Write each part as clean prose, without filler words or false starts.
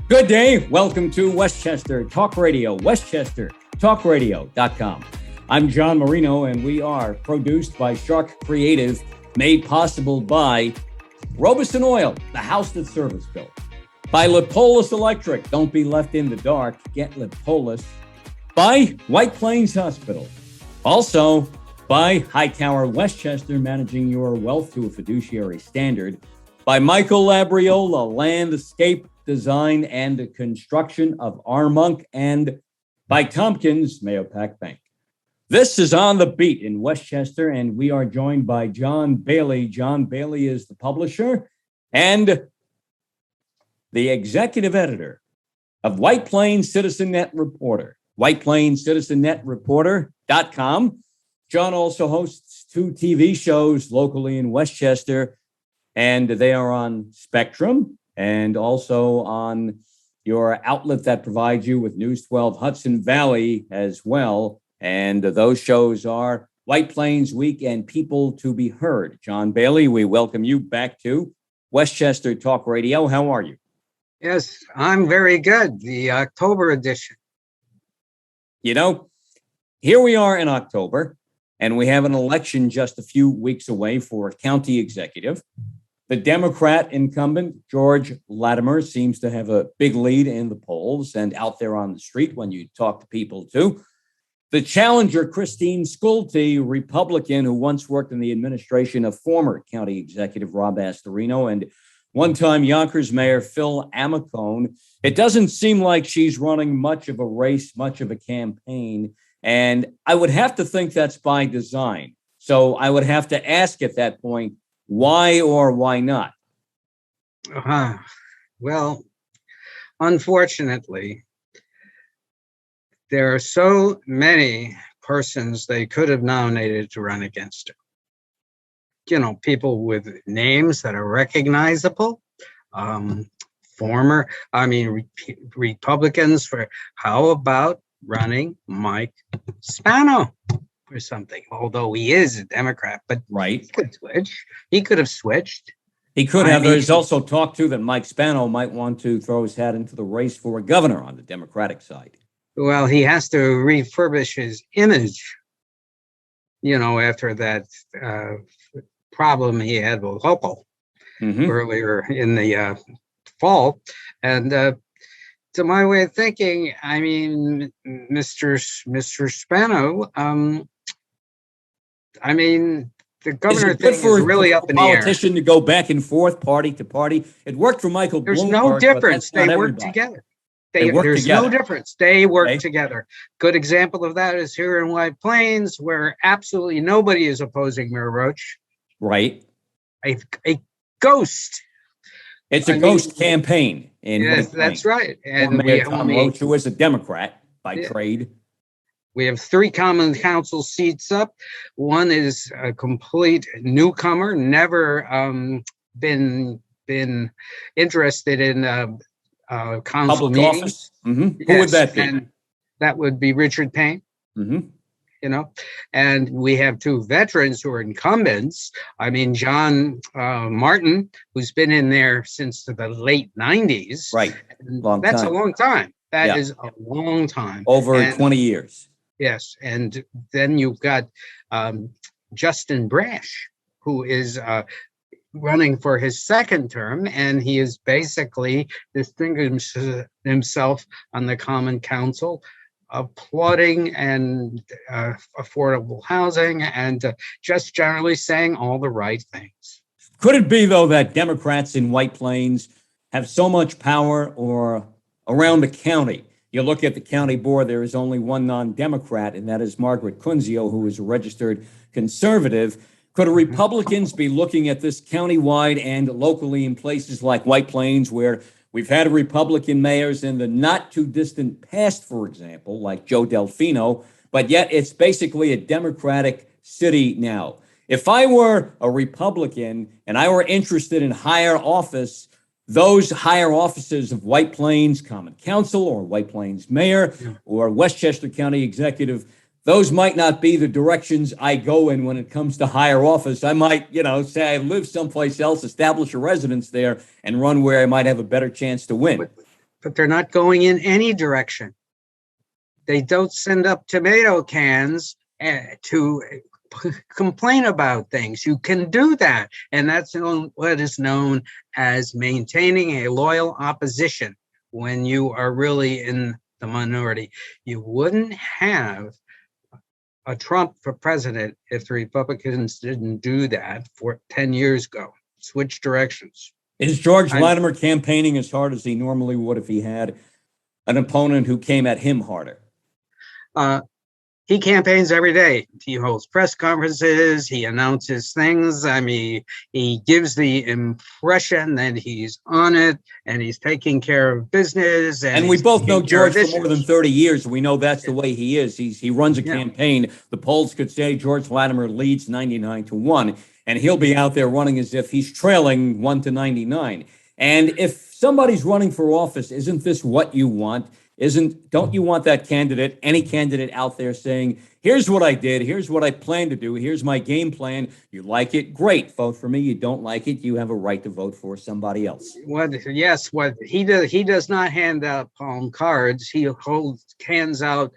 Good day. Welcome to Westchester Talk Radio, westchestertalkradio.com. I'm John Marino, and we are produced by Sharc Creative, made possible by Robeson Oil, the house that service built. By Lipolis Electric, don't be left in the dark, get Lipolis. By White Plains Hospital. Also, by Hightower Westchester, managing your wealth to a fiduciary standard. By Michael Labriola, landscape design and the construction of Armonk, and by Tompkins Mahopac Bank. This is On the Beat in Westchester, and we are joined by John Bailey. John Bailey is the publisher and the executive editor of White Plains CitizeNet Reporter, whiteplainscitizennetreporter.com. John also hosts 2 TV shows locally in Westchester, and they are on Spectrum and also on your outlet that provides you with News 12 Hudson Valley as well. And those shows are White Plains Week and People to Be Heard. John Bailey, we welcome you back to Westchester Talk Radio. How are you? Yes, I'm very good. The October edition. You know, here we are in October, and we have an election just a few weeks away for a county executive. The Democrat incumbent, George Latimer, seems to have a big lead in the polls and out there on the street when you talk to people too. The challenger, Christine Schulte, Republican, who once worked in the administration of former county executive Rob Astorino and one-time Yonkers Mayor Phil Amicone. It doesn't seem like she's running much of a race, much of a campaign, and I would have to think that's by design. So I would have to ask at that point, why or why not? Well, unfortunately, there are so many persons they could have nominated to run against her. You know, people with names that are recognizable, Republicans for, how about running Mike Spano or something, although he is a Democrat, but right. He could switch. He could have switched. He could have. There's also talk, too, that Mike Spano might want to throw his hat into the race for a governor on the Democratic side. Well, he has to refurbish his image, you know, after that problem he had with Hochul earlier in the fall. And to my way of thinking, I mean, Mr. Spano, the governor thing is really up in the air. Politician to go back and forth, party to party. It worked for Michael Bloomberg. There's no difference. They work together. There's no difference. They work together. Good example of that is here in Rye Playlands, where absolutely nobody is opposing Mayor Roach. Right. A ghost. It's a ghost campaign. Yes, that's right. And Mayor Tom Roach, who is a Democrat by trade. We have 3 common council seats up. One is a complete newcomer, never been interested in council public meetings. Office. Who would that be? And that would be Richard Payne. You know, and we have 2 veterans who are incumbents. I mean, John Martin, who's been in there since the late 90s. Right. That's a long time. That is a long time. Over 20 years. Yes. And then you've got Justin Brash, who is running for his 2nd term, and he is basically distinguished himself on the Common Council, applauding and affordable housing and just generally saying all the right things. Could it be, though, that Democrats in White Plains have so much power or around the county? You look at the county board, there is only one non-Democrat, and that is Margaret Kunzio, who is a registered conservative. Could Republicans be looking at this countywide and locally in places like White Plains, where we've had Republican mayors in the not too distant past, for example, like Joe Delfino, but yet it's basically a Democratic city now? If I were a Republican and I were interested in higher office, those higher offices of White Plains Common Council or White Plains Mayor or Westchester County Executive, those might not be the directions I go in when it comes to higher office. I might, say I live someplace else, establish a residence there, and run where I might have a better chance to win. But they're not going in any direction. They don't send up tomato cans to complain about things. You can do that. And that's what is known as maintaining a loyal opposition when you are really in the minority. You wouldn't have a Trump for president if the Republicans didn't do that 10 years ago. Switch directions. Is George Latimer campaigning as hard as he normally would if he had an opponent who came at him harder? He campaigns every day. He holds press conferences. He announces things. I mean, he gives the impression that he's on it and he's taking care of business. And we both know George for more than 30 years. We know that's the way he is. He runs a campaign. The polls could say George Latimer leads 99-1, and he'll be out there running as if he's trailing 1-99. And if somebody's running for office, isn't this what you want? Don't you want that candidate, any candidate out there saying, here's what I did, here's what I plan to do, here's my game plan. You like it, great, vote for me. You don't like it, you have a right to vote for somebody else. What he does not hand out palm cards. He hands out.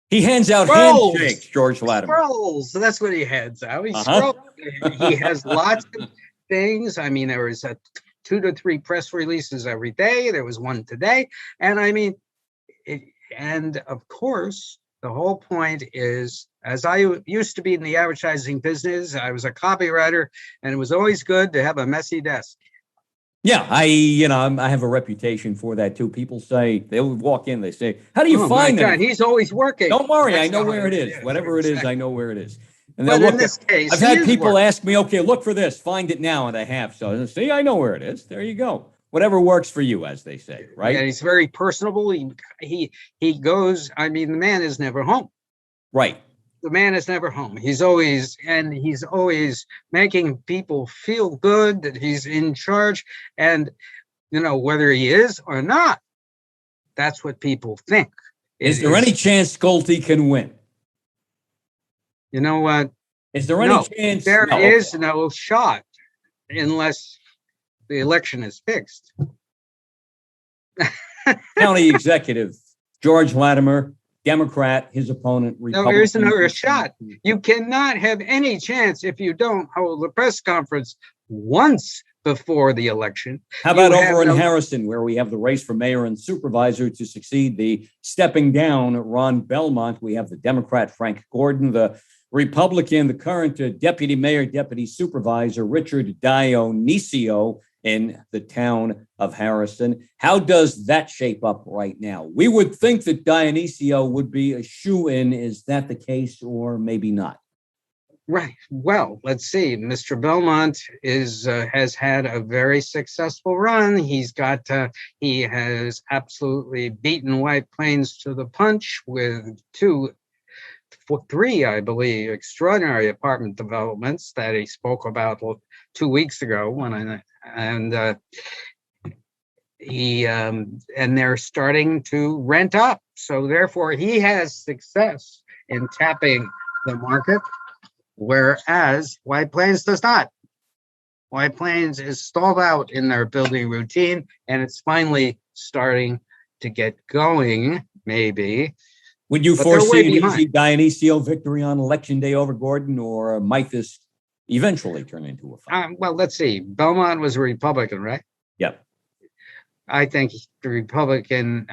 He hands out handshakes, George Latimer. Scrolls. That's what he hands out. He has lots of things. I mean, there was 2 to 3 press releases every day. There was one today. And I mean, and of course, the whole point is, as I used to be in the advertising business, I was a copywriter, and it was always good to have a messy desk. Yeah, I have a reputation for that too. People say, they'll walk in, they say, how do you find that? He's always working. Don't worry, I know where it is. Whatever it is, I know where it is. And but in this case, I've had people ask me, okay, look for this, find it now, and I have. So see, I know where it is. There you go. Whatever works for you, as they say, right? And he's very personable. He goes, I mean, the man is never home. Right. The man is never home. He's always making people feel good that he's in charge. And, whether he is or not, that's what people think. Is there any chance Schulte can win? You know what? Is there any chance? There is no shot unless the election is fixed. County executive George Latimer, Democrat, his opponent, Republican. No, there isn't a shot. You cannot have any chance if you don't hold a press conference once before the election. How about over in Harrison, where we have the race for mayor and supervisor to succeed the stepping down Ron Belmont? We have the Democrat Frank Gordon, the Republican, the current deputy mayor, deputy supervisor Richard Dionisio in the town of Harrison. How does that shape up right now? We would think that Dionisio would be a shoo-in. Is that the case, or maybe not? Right. Well, let's see. Mr. Belmont has had a very successful run. He has absolutely beaten White Plains to the punch with 3, I believe, extraordinary apartment developments that he spoke about 2 weeks ago and they're starting to rent up. So therefore, he has success in tapping the market, whereas White Plains does not. White Plains is stalled out in their building routine, and it's finally starting to get going, maybe. Would you foresee an easy Dionisio victory on Election Day over Gordon, or might this eventually turn into a fight? Well, let's see. Belmont was a Republican, right? Yep. I think the Republican,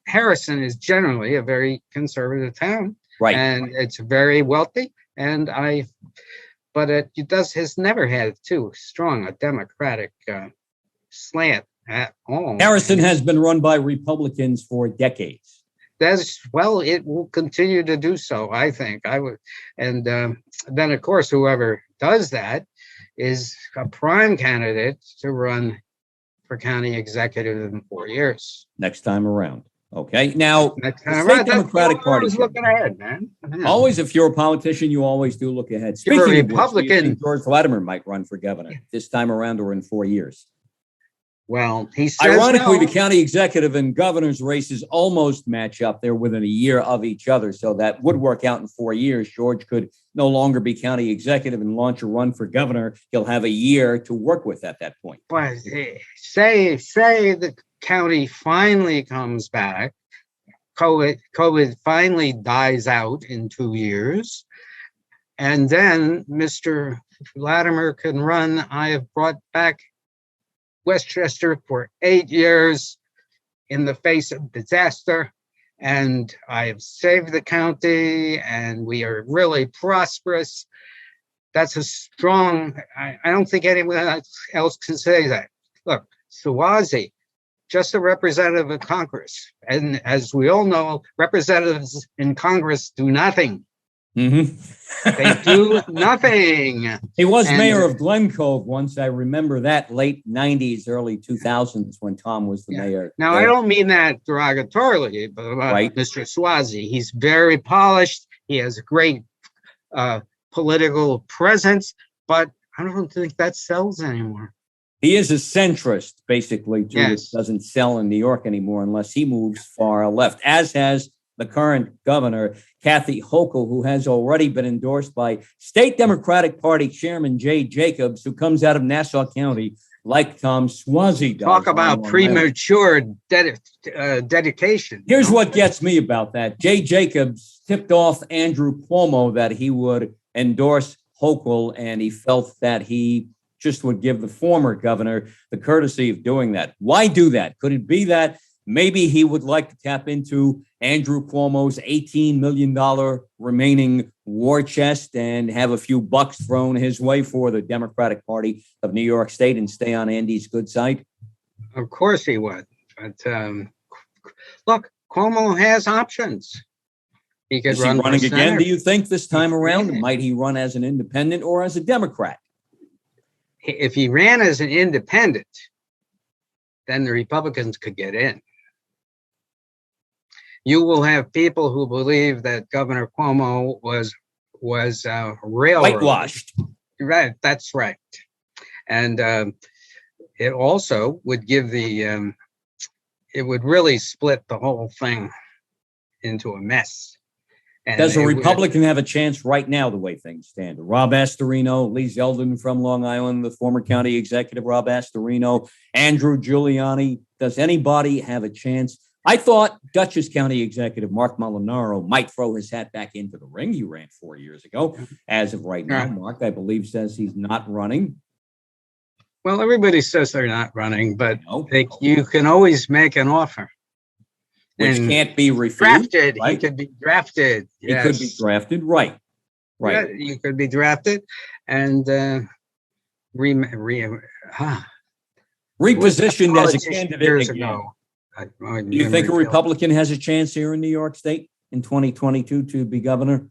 Harrison is generally a very conservative town. Right. And it's very wealthy. But it has never had too strong a Democratic slant at all. Harrison has been run by Republicans for decades. It will continue to do so, I think. And then, of course, whoever does that is a prime candidate to run for county executive in 4 years. Next time around. Okay. Now, next time around, Democratic Party. Always looking ahead, man. Always, if you're a politician, you always do look ahead. Speaking of Republican, George Latimer might run for governor this time around or in 4 years. Well, he says ironically, no. the county executive and governor's races almost match up. They're within a year of each other. So that would work out in 4 years. George could no longer be county executive and launch a run for governor. He'll have a year to work with at that point. Well, say the county finally comes back. COVID finally dies out in 2 years. And then Mr. Latimer can run. I have brought back Westchester for 8 years in the face of disaster, and I have saved the county, and we are really prosperous. That's a strong, I don't think anyone else can say that. Look, Suozzi, just a representative of Congress. And as we all know, representatives in Congress do nothing. Mm-hmm. They do nothing. He was mayor of Glen Cove once. I remember that late 90s, early 2000s when Tom was the mayor. Now, I don't mean that derogatorily, but about Mr. Suozzi. He's very polished. He has a great political presence, but I don't think that sells anymore. He is a centrist, basically, too. Yes. It doesn't sell in New York anymore unless he moves far left, as has the current governor, Kathy Hochul, who has already been endorsed by State Democratic Party Chairman Jay Jacobs, who comes out of Nassau County, like Tom Suozzi does. Talk about premature dedication. Here's what gets me about that. Jay Jacobs tipped off Andrew Cuomo that he would endorse Hochul, and he felt that he just would give the former governor the courtesy of doing that. Why do that? Could it be that maybe he would like to tap into Andrew Cuomo's $18 million remaining war chest and have a few bucks thrown his way for the Democratic Party of New York State and stay on Andy's good side? Of course he would. But look, Cuomo has options. He could run running again, do you think, this time around? Might he run as an independent or as a Democrat? If he ran as an independent, then the Republicans could get in. You will have people who believe that Governor Cuomo was railroaded. Whitewashed. Right, that's right. And it also would give it would really split the whole thing into a mess. And does a Republican have a chance right now, the way things stand? Rob Astorino, Lee Zeldin from Long Island, the former county executive, Rob Astorino, Andrew Giuliani. Does anybody have a chance? I thought Dutchess County Executive Mark Molinaro might throw his hat back into the ring. He ran 4 years ago. As of right now, Mark, I believe, says he's not running. Well, everybody says they're not running, but you can always make an offer. Which can't be refused. Drafted. Right? He could be drafted. He could be drafted. Right. Yeah, you could be drafted and repositioned as a candidate again. Do you think a Republican has a chance here in New York State in 2022 to be governor?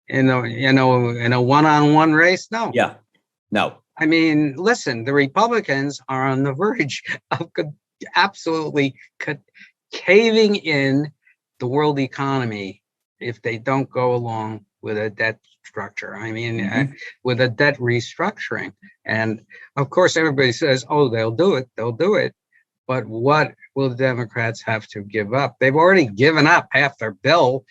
In a one-on-one race? No. Yeah. No. I mean, listen, the Republicans are on the verge of absolutely caving in the world economy if they don't go along with a debt structure. I mean, with a debt restructuring. And of course, everybody says, oh, they'll do it. They'll do it. But what will the Democrats have to give up? They've already given up half their bill.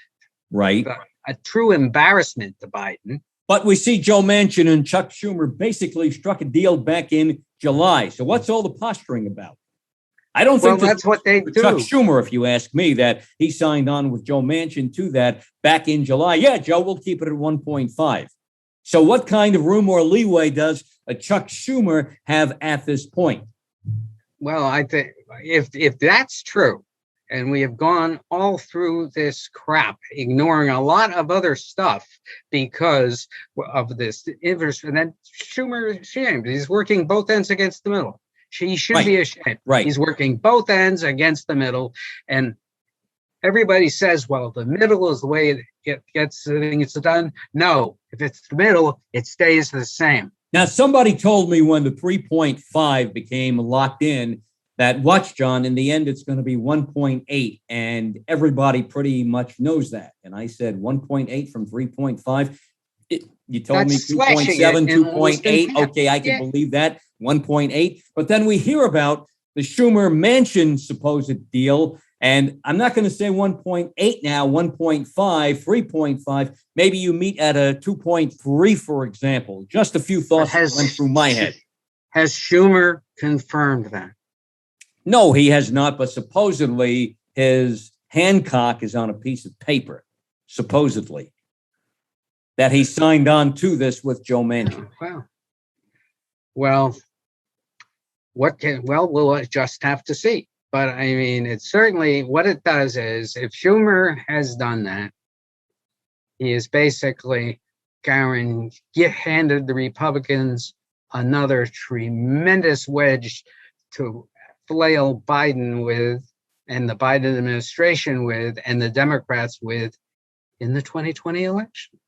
Right. A true embarrassment to Biden. But we see Joe Manchin and Chuck Schumer basically struck a deal back in July. So what's all the posturing about? I don't think that's what they do. Chuck Schumer, if you ask me, that he signed on with Joe Manchin to that back in July. Yeah, Joe, we'll keep it at 1.5. So what kind of room or leeway does a Chuck Schumer have at this point? Well, I think if that's true, and we have gone all through this crap, ignoring a lot of other stuff because of this interest, and then Schumer is ashamed. He's working both ends against the middle. He should be ashamed. Right. He's working both ends against the middle. And everybody says, well, the middle is the way it gets things done. No, if it's the middle, it stays the same. Now, somebody told me when the 3.5 became locked in that, watch, John, in the end, it's going to be 1.8. And everybody pretty much knows that. And I said 1.8 from 3.5. You told me 2.7, 2.8. Okay, I can believe that. 1.8. But then we hear about the Schumer-Manchin supposed deal. And I'm not going to say 1.8 now, 1.5, 3.5. Maybe you meet at a 2.3, for example. Just a few thoughts that went through my head. Has Schumer confirmed that? No, he has not, but supposedly his Hancock is on a piece of paper, supposedly, that he signed on to this with Joe Manchin. Well, we'll just have to see. But I mean, it's certainly what it does is if Schumer has done that, he is basically handed the Republicans another tremendous wedge to flail Biden with, and the Biden administration with, and the Democrats with in the 2020 election.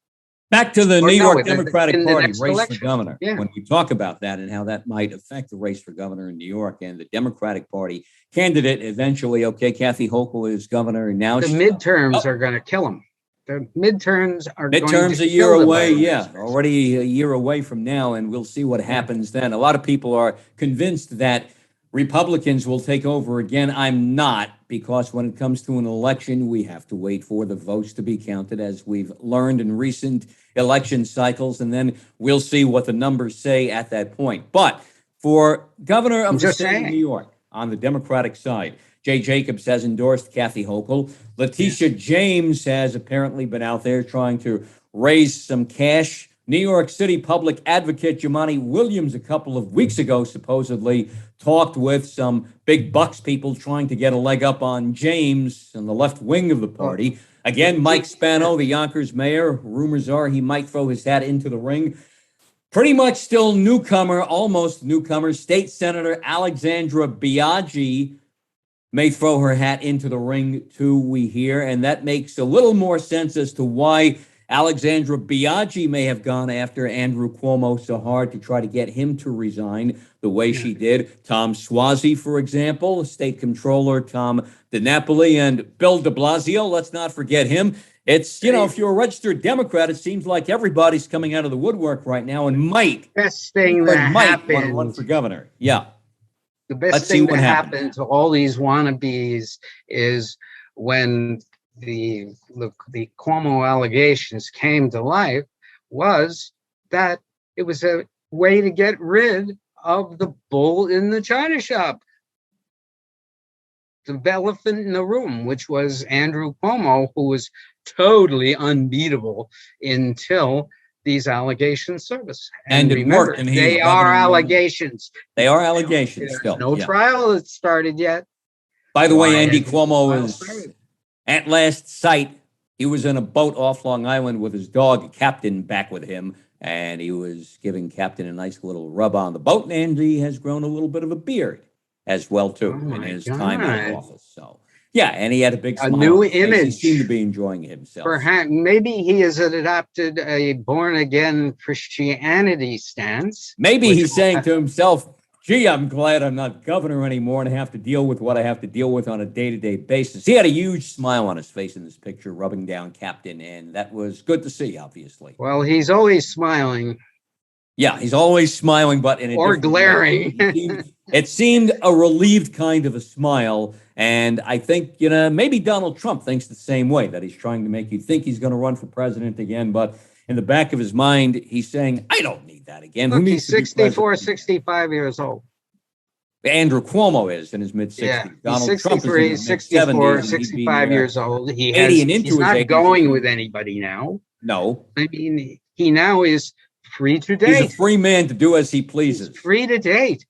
Back to the New York Democratic Party race election. For governor. Yeah. When we talk about that and how that might affect the race for governor in New York and the Democratic Party candidate eventually, Kathy Hochul is governor. And now the midterms are going to kill him. The midterms are midterms a year away. Yeah, already a year away from now. And we'll see what happens then. A lot of people are convinced that Republicans will take over again. I'm not, because when it comes to an election, we have to wait for the votes to be counted, as we've learned in recent election cycles, and then we'll see what the numbers say at that point. But for governor of the state of New York, on the Democratic side, Jay Jacobs has endorsed Kathy Hochul. Letitia James has apparently been out there trying to raise some cash. New York City public advocate Jumaane Williams a couple of weeks ago supposedly talked with some big bucks people trying to get a leg up on James and the left wing of the party. Again, Mike Spano, the Yonkers mayor, rumors are he might throw his hat into the ring. Pretty much still newcomer, almost newcomer, State Senator Alexandra Biaggi may throw her hat into the ring too, we hear, and that makes a little more sense as to why Alexandra Biaggi may have gone after Andrew Cuomo so hard to try to get him to resign the way she did. Tom Suozzi, for example, State Controller Tom DiNapoli, and Bill de Blasio, let's not forget him. It's, if you're a registered Democrat, it seems like everybody's coming out of the woodwork right now and might want to run for governor. Yeah. The best thing that happened to all these wannabes is when the Cuomo allegations came to life, was that it was a way to get rid of the bull in the china shop, the elephant in the room, which was Andrew Cuomo, who was totally unbeatable until these allegations surfaced. And remember, worked, and they are allegations. They are allegations. There's still no trial that's started yet. By the way, Andy Cuomo is at last sight. He was in a boat off Long Island with his dog, Captain, back with him, and he was giving Captain a nice little rub on the boat. And Andy has grown a little bit of a beard as well too in his time in office. So. Yeah, and he had a big smile. A new image. He seemed to be enjoying himself. Perhaps, maybe he has adopted a born-again Christianity stance. Maybe he's saying to himself, gee, I'm glad I'm not governor anymore and have to deal with what I have to deal with on a day-to-day basis. He had a huge smile on his face in this picture, rubbing down Captain, and that was good to see, obviously. Well, he's always smiling. Yeah, he's always smiling, but in a or glaring. It seemed a relieved kind of a smile. And I think, maybe Donald Trump thinks the same way, that he's trying to make you think he's going to run for president again. But in the back of his mind, he's saying, I don't need that again. Look, he's 64, 65 years old. Andrew Cuomo is in his mid-60s. Yeah, Donald he's 63, Trump is 64, 65 years old. He's not going with anybody now. No. I mean, he now is free to date. He's a free man to do as he pleases. He's free to date.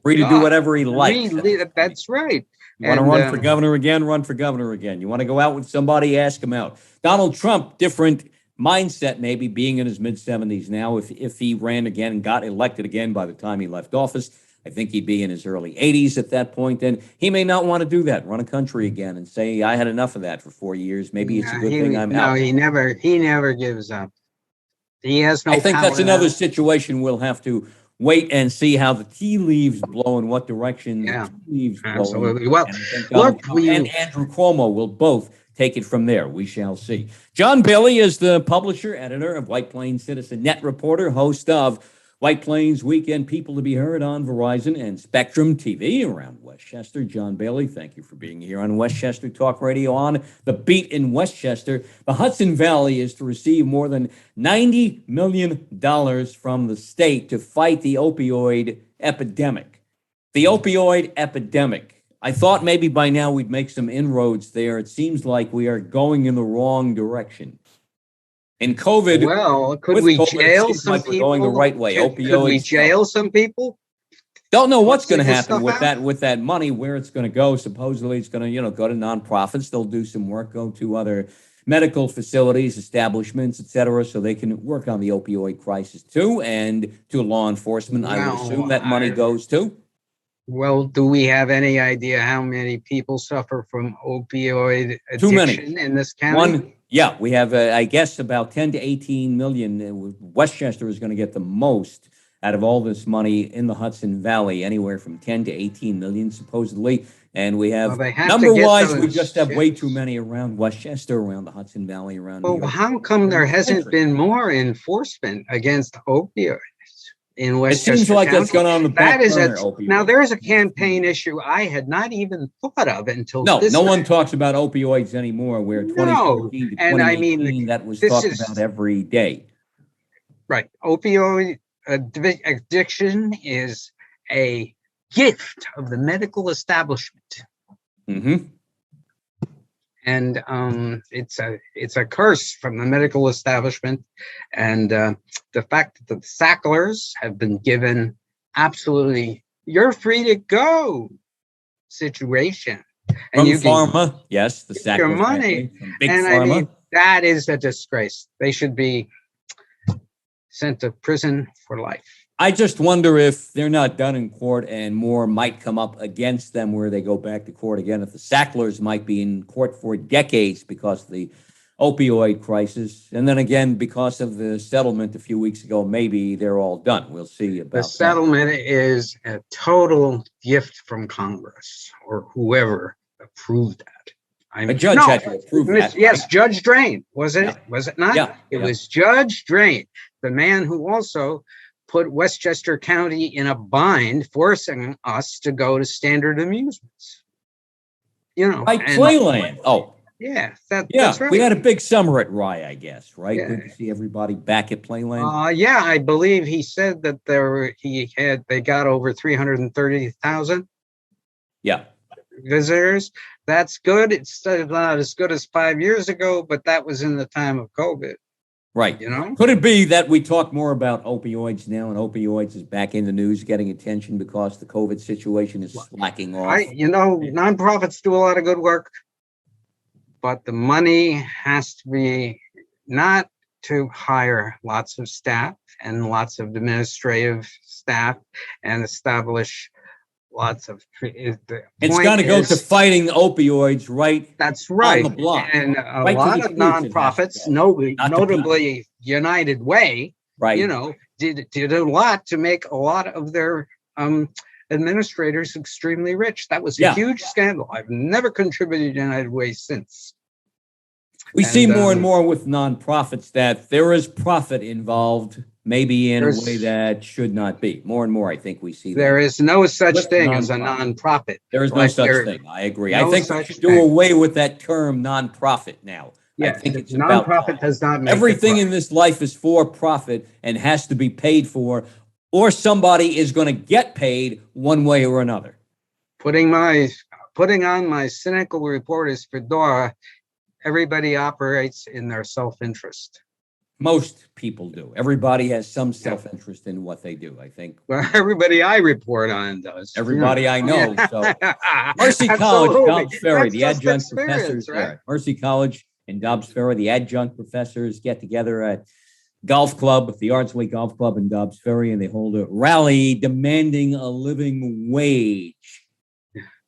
Free to do whatever he likes. That's right. You want to run for governor again? Run for governor again. You want to go out with somebody? Ask him out. Donald Trump, different mindset, maybe being in his mid-70s now. If he ran again and got elected again by the time he left office, I think he'd be in his early 80s at that point. And he may not want to do that, run a country again and say, I had enough of that for 4 years. Maybe it's a good thing I'm out. No, he never gives up. He has no I think that's another situation we'll have to wait and see how the tea leaves blow and what direction the tea leaves blow. Absolutely. Well, and Andrew Cuomo will both take it from there. We shall see. John Bailey is the publisher, editor of Plains CitizenNet Reporter, host of White Plains Weekend People to be heard on Verizon and Spectrum TV around Westchester. John Bailey, thank you for being here on Westchester Talk Radio on the Beat in Westchester. The Hudson Valley is to receive more than $90 million from the state to fight the opioid epidemic. The opioid epidemic. I thought maybe by now we'd make some inroads there. It seems like we are going in the wrong direction. In COVID, well, could we jail some like people? We're going the right way. Could we jail some people? Don't know what's going to Let's happen figure stuff with that money, where it's going to go. Supposedly, it's going to go to nonprofits. They'll do some work, go to other medical facilities, establishments, etc., so they can work on the opioid crisis too, and to law enforcement. I would assume that money goes to. Well, do we have any idea how many people suffer from opioid addiction in this county? Yeah, we have, I guess, about 10 to 18 million. Westchester is going to get the most out of all this money in the Hudson Valley, anywhere from 10 to 18 million, supposedly. And we have, number-wise, we just have way too many around Westchester, around the Hudson Valley, around New York. Well, how come there hasn't been more enforcement against opioids in Westchester? It seems like County? that's gone on the back burner. Now, there is a campaign issue I had not even thought of until this. No one talks about opioids anymore, where 2014 to 2018, that was talked about every day. Right. Opioid addiction is a gift of the medical establishment. Mm-hmm. And it's a curse from the medical establishment. And the fact that the Sacklers have been given absolutely, you're free to go situation. And from pharma, yes, the Sacklers, your money. From big and pharma. I mean, that is a disgrace. They should be sent to prison for life. I just wonder if they're not done in court and more might come up against them where they go back to court again. If the Sacklers might be in court for decades because of the opioid crisis. And then again, because of the settlement a few weeks ago, maybe they're all done. We'll see about the settlement is a total gift from Congress or whoever approved that. A judge had to approve that. Yes, right? Judge Drain. Was it? Yeah. Was it not? Yeah. It was Judge Drain, the man who also put Westchester County in a bind, forcing us to go to standard amusements. Rye Playland. Oh, yeah, that's right. We had a big summer at Rye, I guess, right? Yeah. Good to see everybody back at Playland. Yeah, I believe he said that they got over 330,000. Yeah. Visitors. That's good. It's not as good as 5 years ago, but that was in the time of COVID. Right. Could it be that we talk more about opioids now, and opioids is back in the news, getting attention because the COVID situation is slacking off? Nonprofits do a lot of good work, but the money has to be not to hire lots of staff and lots of administrative staff and establish lots of. It's got to go to fighting opioids, right? That's right. On the block. And a lot of nonprofits, notably United Way, right? Did a lot to make a lot of their administrators extremely rich. That was a huge scandal. I've never contributed to United Way since. We see more and more with nonprofits that there is profit involved, maybe in a way that should not be. More and more, I think we see there is no such thing as a nonprofit. There is no such thing. I agree. I think we should do away with that term nonprofit now. Yeah, I think it's nonprofit does not make everything in this life is for profit and has to be paid for, or somebody is going to get paid one way or another. Putting on my cynical reporter's fedora, everybody operates in their self-interest. Most people do. Everybody has some self-interest in what they do, I think. Well, everybody I report on does. Everybody I know. So, Mercy College, Dobbs Ferry, the adjunct professors there. Mercy College in Dobbs Ferry, the adjunct professors get together at golf club, the Ardsley Golf Club in Dobbs Ferry, and they hold a rally demanding a living wage.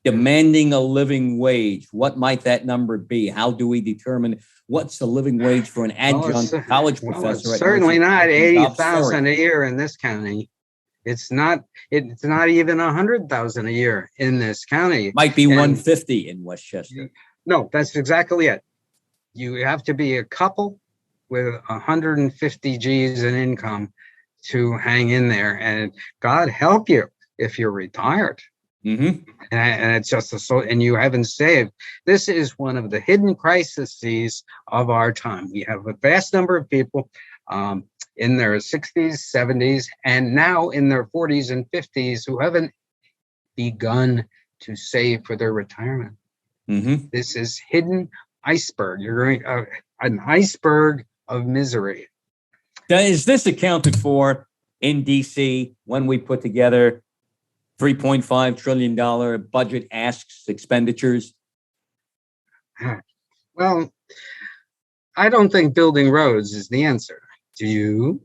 Demanding a living wage. What might that number be? How do we determine what's the living wage for an adjunct college professor? It's certainly not 80,000 a year in this county. It's not even 100,000 a year in this county. Might be 150 in Westchester. No, that's exactly it. You have to be a couple with 150 G's in income to hang in there, and God help you if you're retired. Mm-hmm. And it's just and you haven't saved. This is one of the hidden crises of our time. We have a vast number of people in their 60s, 70s, and now in their 40s and 50s who haven't begun to save for their retirement. Mm-hmm. This is hidden iceberg. You're going an iceberg of misery. Is this accounted for in DC when we put together $3.5 trillion budget asks expenditures? Well, I don't think building roads is the answer. Do you?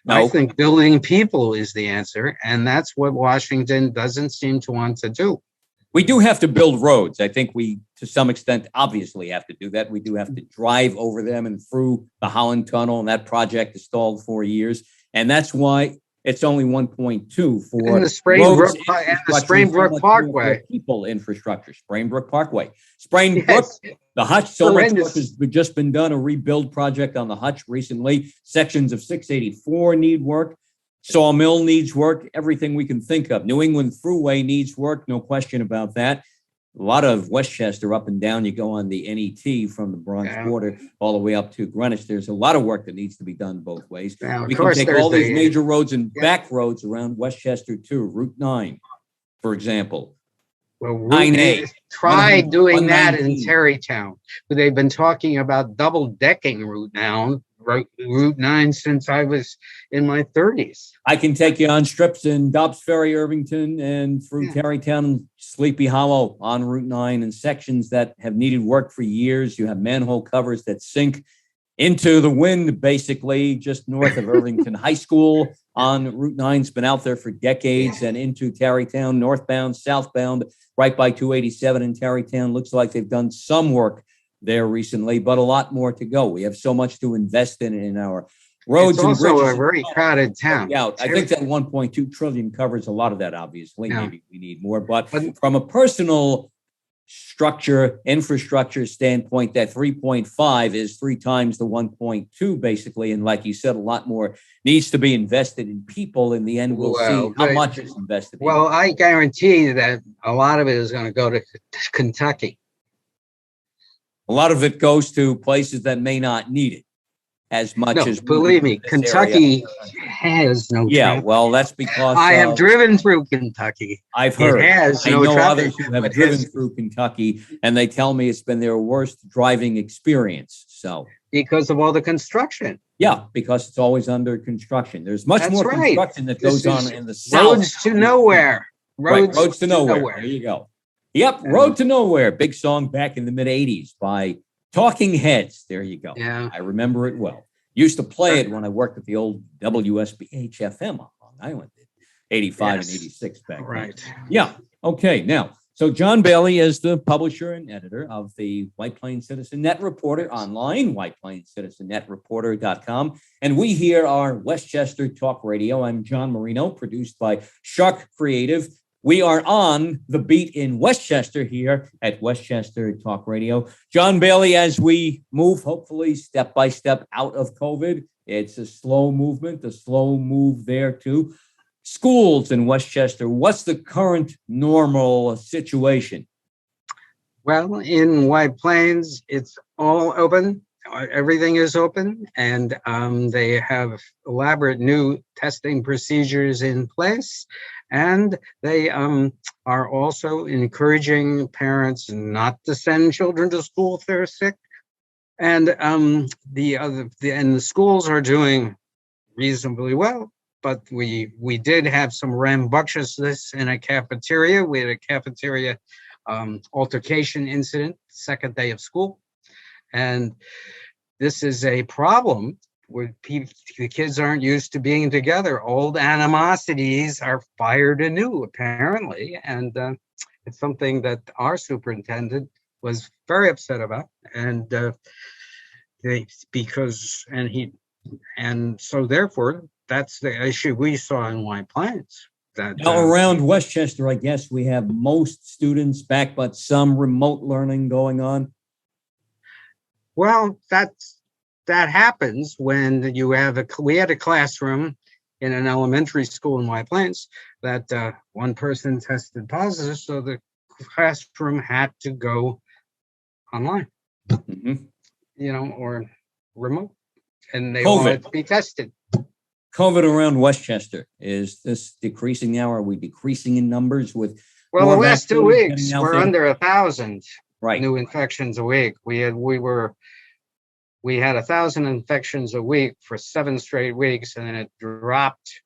No. I think building people is the answer, and that's what Washington doesn't seem to want to do. We do have to build roads. I think we, to some extent, obviously have to do that. We do have to drive over them and through the Holland Tunnel, and that project is stalled for years. And that's why it's only 1.2 for and the Sprainbrook Parkway. People infrastructure, Sprainbrook Parkway. Sprainbrook, yes. The Hutch, so much work has just been done, a rebuild project on the Hutch recently. Sections of 684 need work. Sawmill needs work, everything we can think of. New England Thruway needs work, no question about that. A lot of Westchester up and down. You go on the NET from the Bronx border all the way up to Greenwich. There's a lot of work that needs to be done both ways. Now, we can take all these major roads and back roads around Westchester too. Route 9, for example. Well, 9A. Try doing that in Tarrytown. They've been talking about double-decking Route 9 since I was in my 30s. I can take you on strips in Dobbs Ferry, Irvington, and through Tarrytown and Sleepy Hollow on Route 9 and sections that have needed work for years. You have manhole covers that sink into the wind, basically, just north of Irvington High School on Route 9. It's been out there for decades and into Tarrytown, northbound, southbound, right by 287 in Tarrytown. Looks like they've done some work there recently, but a lot more to go. We have so much to invest in our roads and bridges. It's also a very crowded town. I think that 1.2 trillion covers a lot of that, obviously. Yeah. Maybe we need more, but from a personal infrastructure standpoint, that 3.5 is 3 times the 1.2, basically. And like you said, a lot more needs to be invested in people. In the end, we'll see how much is invested. Well, I guarantee that a lot of it is going to go to Kentucky. A lot of it goes to places that may not need it as much as. Believe me, Kentucky has no traffic. Well, that's because I have driven through Kentucky. I've heard. It has no traffic. Others who have driven through Kentucky, and they tell me it's been their worst driving experience. So because of all the construction. Yeah, because it's always under construction. There's much more construction that goes on in the south. Roads to nowhere. Roads to nowhere. There you go. Yep, Road to Nowhere, big song back in the mid-'80s by Talking Heads. There you go. Yeah. I remember it well. Used to play it when I worked at the old WSBH FM on Long Island in 85 and 86 back then. Yeah, okay. Now, so John Bailey is the publisher and editor of the White Plains CitizenNet Reporter online, whiteplainscitizennetreporter.com. And we here are Westchester Talk Radio. I'm John Marino, produced by Sharc Creative. We are on the Beat in Westchester here at Westchester Talk Radio. John Bailey, as we move, hopefully, step by step out of COVID, it's a slow movement, a slow move there too. Schools in Westchester, what's the current normal situation? Well, in White Plains, it's all open. Everything is open, and they have elaborate new testing procedures in place. And they are also encouraging parents not to send children to school if they're sick. And the schools are doing reasonably well. But we did have some rambunctiousness in a cafeteria. We had a cafeteria altercation incident, second day of school. And this is a problem where the kids aren't used to being together. Old animosities are fired anew, apparently. And it's something that our superintendent was very upset about. And so therefore, that's the issue we saw in White Plains. Now, around Westchester, I guess we have most students back, but some remote learning going on. Well, that happens when you have we had a classroom in an elementary school in Rye Plains that one person tested positive, so the classroom had to go online, or remote, and they all had to be tested. COVID around Westchester, is this decreasing now? Are we decreasing in numbers with? Well, the last 2 weeks we're under 1,000 new infections a week. We had 1,000 infections a week for 7 straight weeks, and then it dropped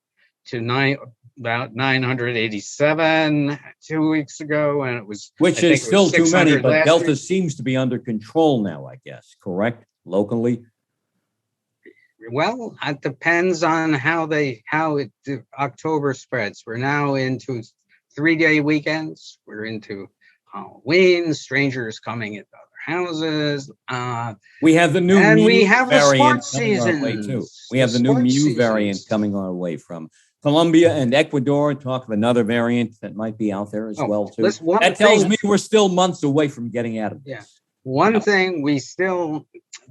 to about 987 2 weeks ago, and it was, which is still too many, but Delta seems to be under control now, I guess, correct? Locally? Well, it depends on how October spreads. We're now into 3-day weekends. We're into Halloween, strangers coming into other houses. We have the new Mu variant coming our way too. We have the new Mu variant coming our way from Colombia and Ecuador. Talk of another variant that might be out there as well too. That tells me we're still months away from getting out of this. Yeah. One thing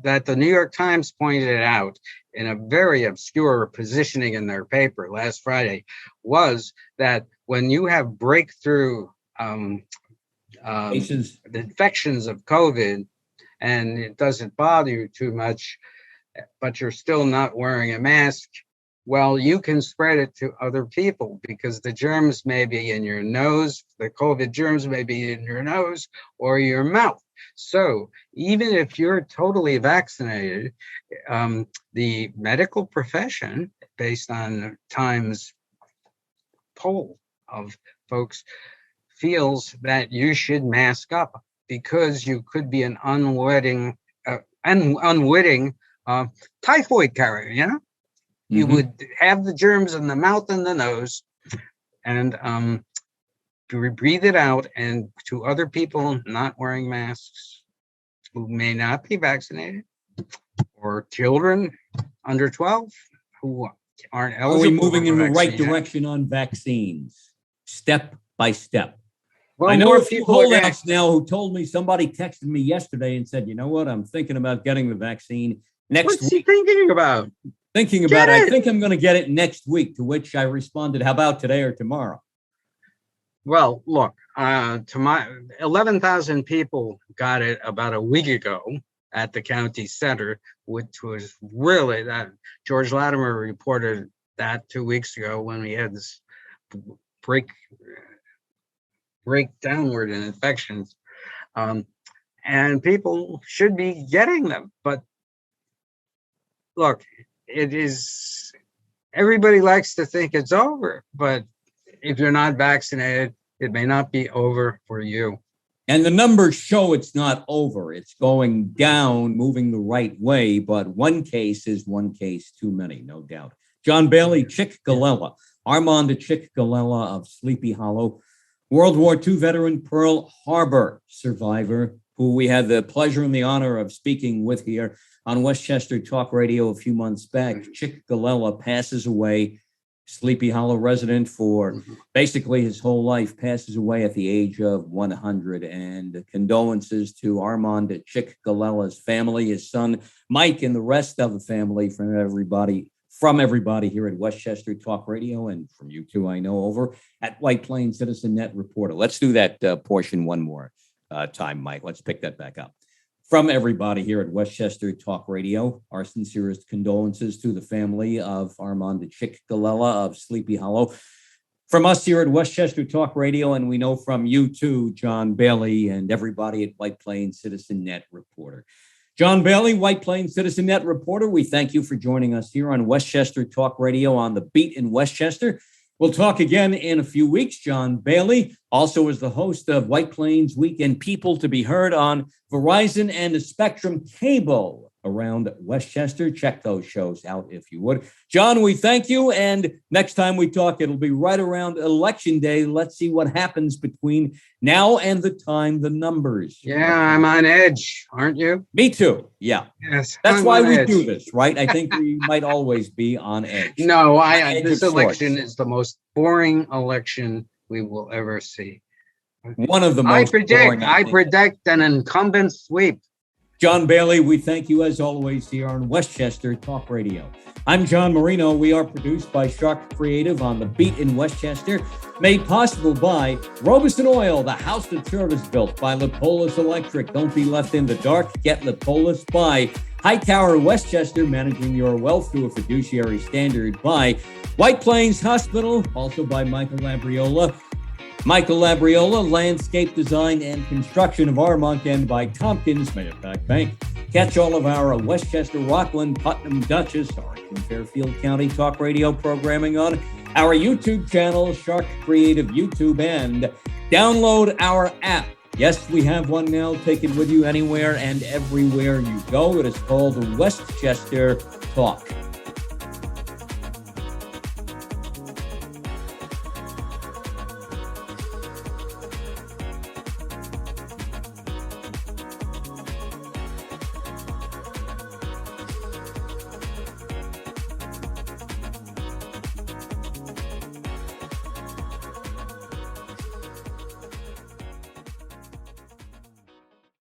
that the New York Times pointed out in a very obscure positioning in their paper last Friday was that when you have breakthrough infections of COVID and it doesn't bother you too much, but you're still not wearing a mask, well, you can spread it to other people because the germs may be in your nose, the COVID germs may be in your nose or your mouth. So even if you're totally vaccinated, the medical profession, based on Times poll of folks, feels that you should mask up because you could be an unwitting typhoid carrier, You would have the germs in the mouth and the nose and breathe it out, and to other people not wearing masks who may not be vaccinated, or children under 12 who aren't eligible. Are we moving in the right direction on vaccines, step by step? Well, I know a few holdouts now who told me, somebody texted me yesterday and said, you know what, I'm thinking about getting the vaccine next week. What's he thinking about? I think I'm going to get it next week, to which I responded, how about today or tomorrow? Well, look, 11,000 people got it about a week ago at the county center, which was really that. George Latimer reported that 2 weeks ago when we had this break downward in infections. And people should be getting them. But look, everybody likes to think it's over, but if you're not vaccinated, it may not be over for you. And the numbers show it's not over. It's going down, moving the right way, but one case is one case too many, no doubt. John Bailey, Chick Galella, Armand Chick Galella of Sleepy Hollow, World War II veteran, Pearl Harbor survivor, who we had the pleasure and the honor of speaking with here on Westchester Talk Radio a few months back. Chick Galella passes away, Sleepy Hollow resident for basically his whole life, passes away at the age of 100. And condolences to Armand Chick Galella's family, his son Mike, and the rest of the family, from everybody here at Westchester Talk Radio, and from you two, I know, over at White Plains CitizenNet Reporter. Let's do that portion one more time, Mike. Let's pick that back up. From everybody here at Westchester Talk Radio, our sincerest condolences to the family of Armand Chick Galella of Sleepy Hollow. From us here at Westchester Talk Radio, and we know from you too, John Bailey, and everybody at White Plains CitizenNet Reporter. John Bailey, White Plains CitizenNet Reporter, we thank you for joining us here on Westchester Talk Radio on the Beat in Westchester. We'll talk again in a few weeks. John Bailey also is the host of White Plains Weekend People, to be heard on Verizon and the Spectrum Cable around Westchester. Check those shows out if you would. John, we thank you. And next time we talk, it'll be right around Election Day. Let's see what happens between now and the time the numbers. Yeah, I'm on edge, aren't you? Me too. Yeah. Yes. That's why we do this, right? I think we might always be on edge. No, this election is the most boring election we will ever see. One of the most boring. I predict an incumbent sweep. John Bailey, we thank you as always here on Westchester Talk Radio. I'm John Marino. We are produced by Sharc Creative on the Beat in Westchester, made possible by Robeson Oil, the house that service built, by Lipolis Electric. Don't be left in the dark. Get Lipolis. By Hightower Westchester, managing your wealth through a fiduciary standard. By White Plains Hospital, also by Michael Labriola. Michael Labriola, landscape design and construction of Armonk, and by Tompkins Mayapack Bank. Catch all of our Westchester, Rockland, Putnam, Dutchess, Orange, and Fairfield County Talk Radio programming on our YouTube channel, Sharc Creative YouTube, and download our app. Yes, we have one now. Take it with you anywhere and everywhere you go. It is called Westchester Talk.